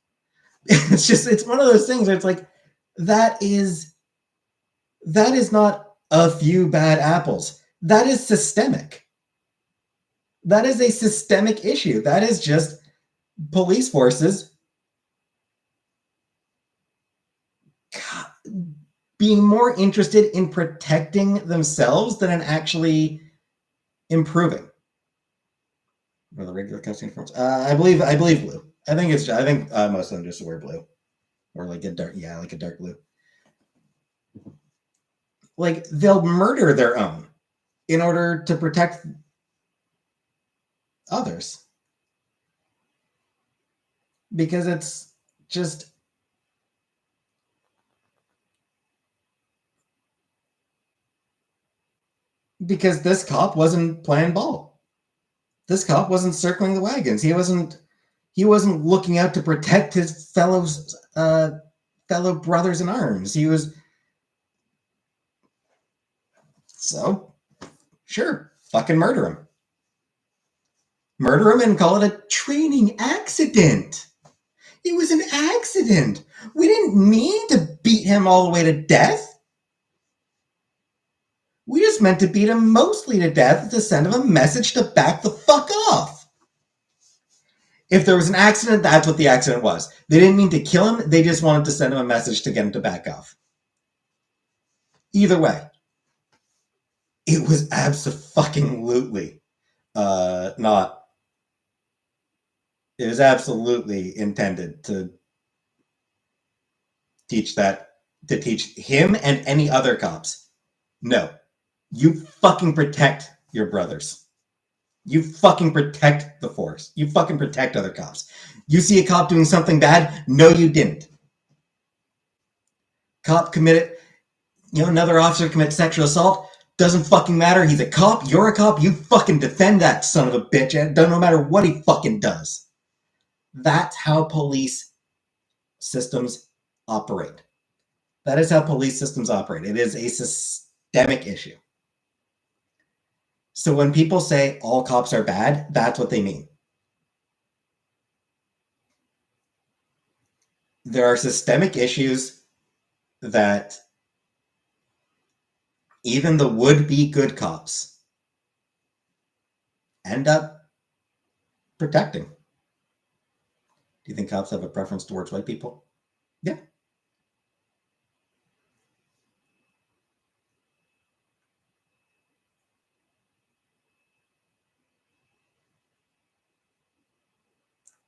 It's one of those things where it's like, that is not a few bad apples. That is systemic. That is a systemic issue. That is just police forces being more interested in protecting themselves than in actually improving. Or the regular costume uniforms? I believe blue. I think most of them just wear blue, or like a dark blue. Like, they'll murder their own in order to protect others, because it's just because this cop wasn't playing ball. This cop wasn't circling the wagons. He wasn't looking out to protect his fellow brothers in arms. He was, so sure, fucking murder him. Murder him and call it a training accident. It was an accident. We didn't mean to beat him all the way to death. We just meant to beat him mostly to death to send him a message to back the fuck off. If there was an accident, that's what the accident was. They didn't mean to kill him. They just wanted to send him a message to get him to back off. Either way, it was abso-fucking-lutely not. It was absolutely intended to teach him and any other cops. No, you fucking protect your brothers. You fucking protect the force. You fucking protect other cops. You see a cop doing something bad? No, you didn't. Cop committed, another officer commits sexual assault. Doesn't fucking matter. He's a cop. You're a cop. You fucking defend that son of a bitch. It doesn't matter what he fucking does. That's how police systems operate. That is how police systems operate. It is a systemic issue. So when people say all cops are bad, that's what they mean. There are systemic issues that even the would-be good cops end up protecting. Do you think cops have a preference towards white people? Yeah.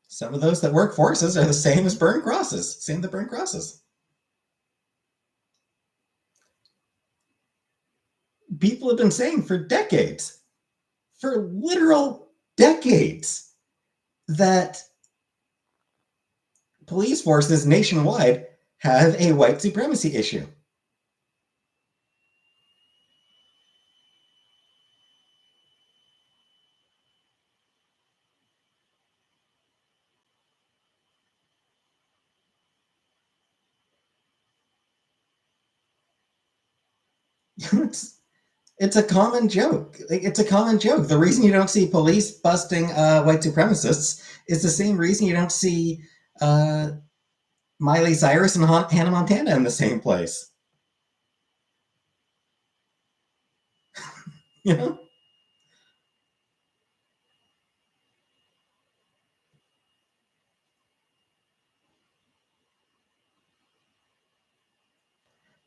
Some of those that work forces are the same as burn crosses. Same that burn crosses. people have been saying for decades, for literal decades, that police forces nationwide have a white supremacy issue. it's, it's a common joke. It's a common joke. The reason you don't see police busting white supremacists is the same reason you don't see uh, Miley Cyrus and Hannah Montana in the same place. You know?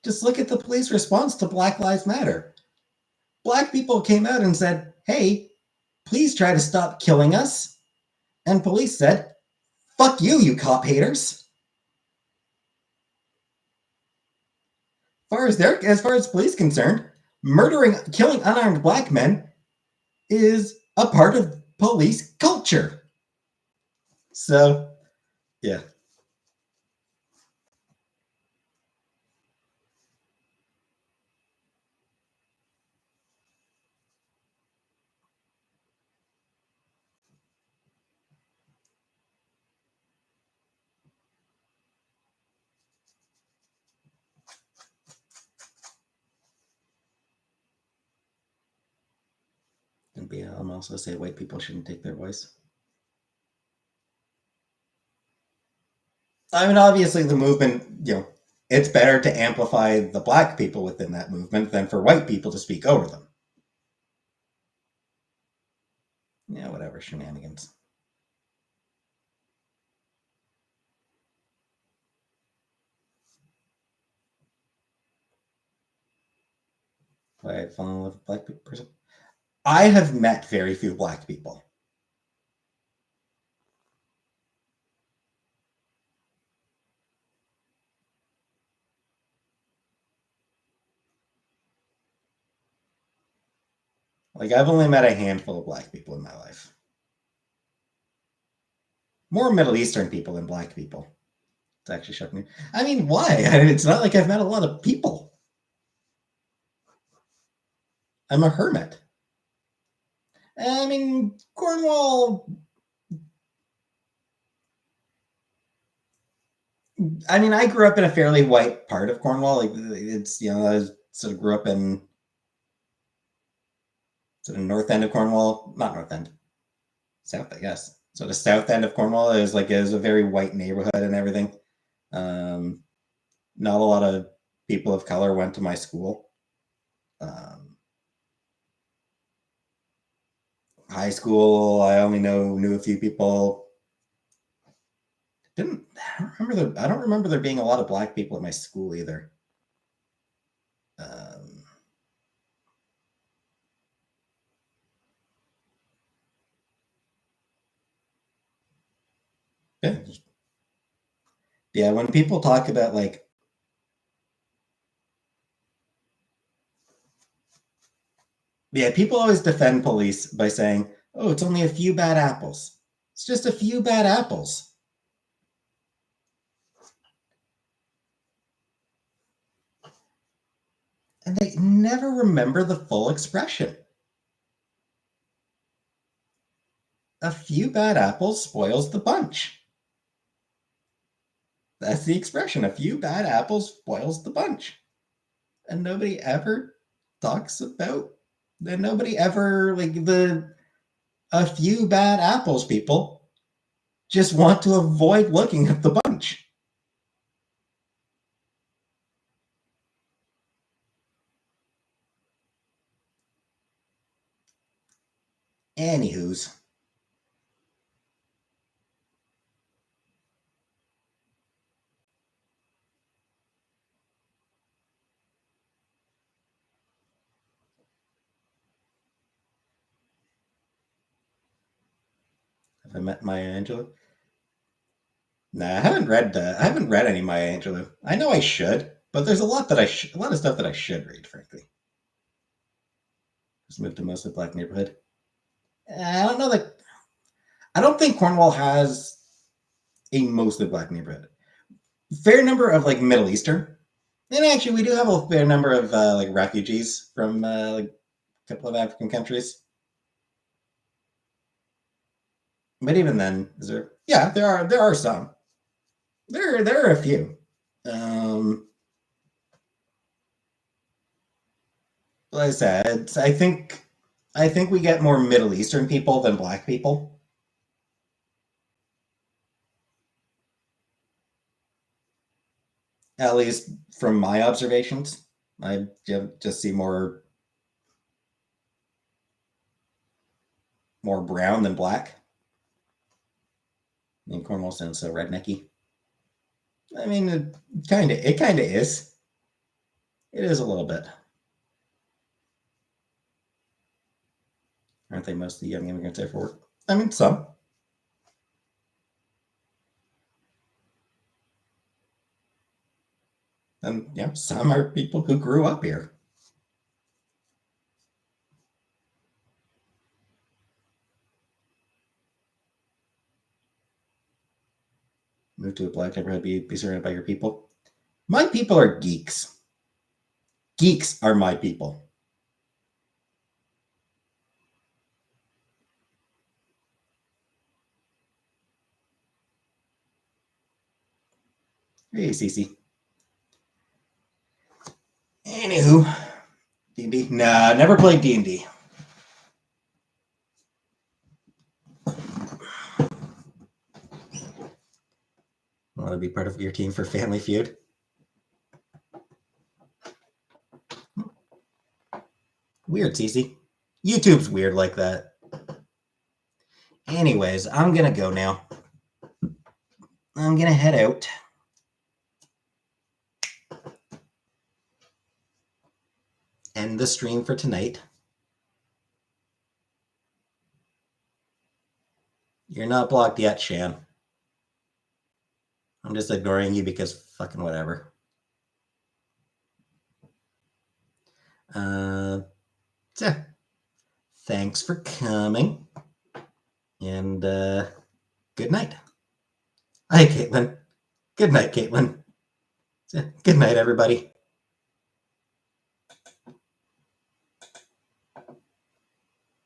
Just look at the police response to Black Lives Matter. Black people came out and said, hey, please try to stop killing us. And police said, fuck you, you cop haters. As far as police concerned, killing unarmed black men is a part of police culture. So, yeah. And BLM also say white people shouldn't take their voice. I mean, obviously, the movement, it's better to amplify the black people within that movement than for white people to speak over them. Yeah, whatever, shenanigans. I fall in love with a black person. I have met very few black people. Like, I've only met a handful of black people in my life. More Middle Eastern people than black people. It's actually shocking. I mean, why? It's not like I've met a lot of people. I'm a hermit. I mean, Cornwall. I mean, I grew up in a fairly white part of Cornwall. Like, it's, I sort of grew up in sort of north end of Cornwall. Not north end. South, I guess. So the south end of Cornwall is a very white neighborhood and everything. Not a lot of people of color went to my school. High school, I only knew a few people. I don't remember there being a lot of black people at my school either. Yeah, when people talk about people always defend police by saying, "Oh, it's only a few bad apples." It's just a few bad apples. And they never remember the full expression. A few bad apples spoils the bunch. That's the expression. A few bad apples spoils the bunch. And nobody ever talks about that. Nobody ever, a few bad apples people just want to avoid looking at the bunch. Anywho's. Have I met Maya Angelou? Nah, I haven't read any Maya Angelou. I know I should, but there's a lot of stuff that I should read, frankly. who's moved to a mostly black neighborhood. I don't know that. I don't think Cornwall has a mostly black neighborhood. Fair number of like Middle Eastern, and actually we do have a fair number of like refugees from like a couple of African countries. But even then, is there? Yeah, there are some. There are a few. Like I said, I think we get more Middle Eastern people than black people. At least from my observations, I just see more brown than black. I mean, Cornwall sounds so rednecky. I mean, it kind of is. It is a little bit. Aren't they mostly young immigrants there for work? I mean, some. And yeah, some are people who grew up here. Move to a black neighborhood, be surrounded by your people. My people are geeks. Geeks are my people. Hey, Cece. Anywho, D&D? Nah, never played D&D. Want to be part of your team for Family Feud? Weird, Cece. YouTube's weird like that. Anyways, I'm gonna go now. I'm gonna head out. End the stream for tonight. You're not blocked yet, Shan. I'm just ignoring you because fucking whatever. So, thanks for coming. And good night. Hi, Caitlin. Good night, Caitlin. Good night, everybody.